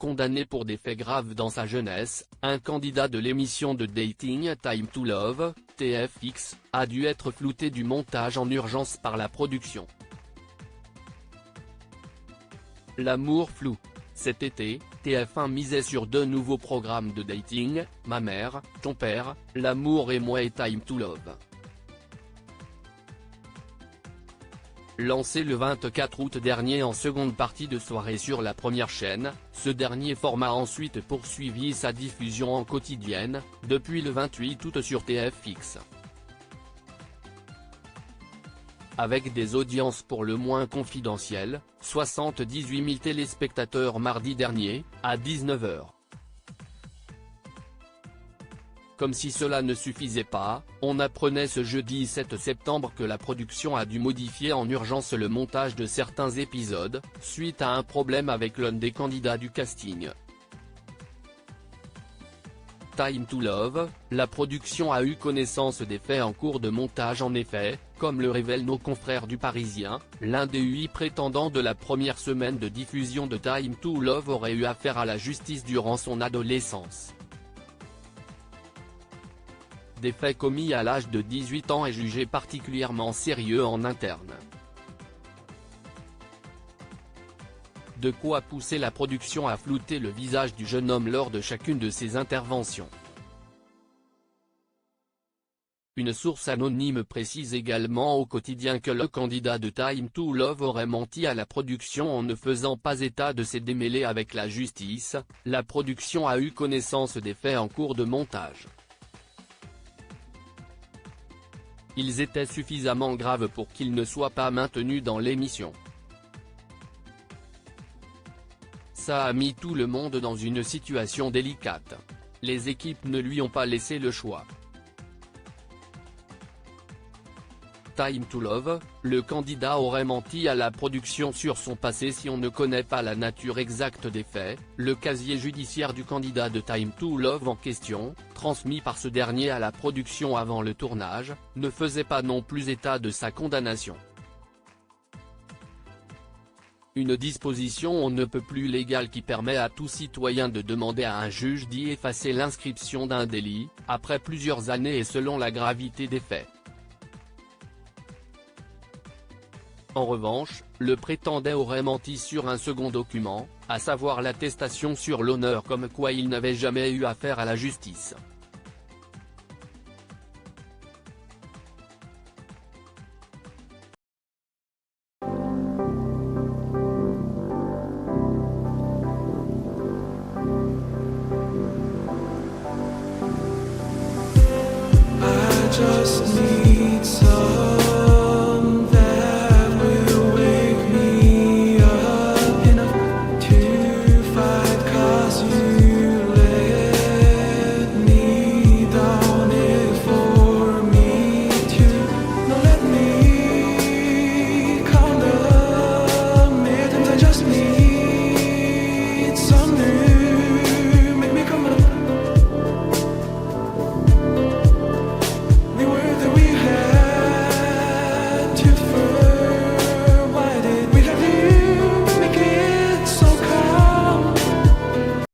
condamné pour des faits graves dans sa jeunesse, un candidat de l'émission de dating Time to Love, TFX, a dû être flouté du montage en urgence par la production. L'amour flou. Cet été, TF1 misait sur 2 nouveaux programmes de dating, Ma mère, ton père, L'amour et moi et Time to Love. Lancé le 24 août dernier en seconde partie de soirée sur la première chaîne, ce dernier format a ensuite poursuivi sa diffusion en quotidienne, depuis le 28 août sur TFX. Avec des audiences pour le moins confidentielles, 78 000 téléspectateurs mardi dernier, à 19 h. Comme si cela ne suffisait pas, on apprenait ce jeudi 7 septembre que la production a dû modifier en urgence le montage de certains épisodes, suite à un problème avec l'un des candidats du casting. Time to Love, la production a eu connaissance des faits en cours de montage en effet, comme le révèlent nos confrères du Parisien, l'un des 8 prétendants de la première semaine de diffusion de Time to Love aurait eu affaire à la justice durant son adolescence. Des faits commis à l'âge de 18 ans et jugés particulièrement sérieux en interne. De quoi pousser la production à flouter le visage du jeune homme lors de chacune de ses interventions. Une source anonyme précise également au quotidien que le candidat de Time to Love aurait menti à la production en ne faisant pas état de ses démêlés avec la justice. La production a eu connaissance des faits en cours de montage. Ils étaient suffisamment graves pour qu'ils ne soient pas maintenus dans l'émission. Ça a mis tout le monde dans une situation délicate. Les équipes ne lui ont pas laissé le choix. Time to Love, le candidat aurait menti à la production sur son passé. Si on ne connaît pas la nature exacte des faits, le casier judiciaire du candidat de Time to Love en question, transmis par ce dernier à la production avant le tournage, ne faisait pas non plus état de sa condamnation. Une disposition on ne peut plus légale qui permet à tout citoyen de demander à un juge d'y effacer l'inscription d'un délit, après plusieurs années et selon la gravité des faits. En revanche, le prétendant aurait menti sur un second document, à savoir l'attestation sur l'honneur comme quoi il n'avait jamais eu affaire à la justice. I just need some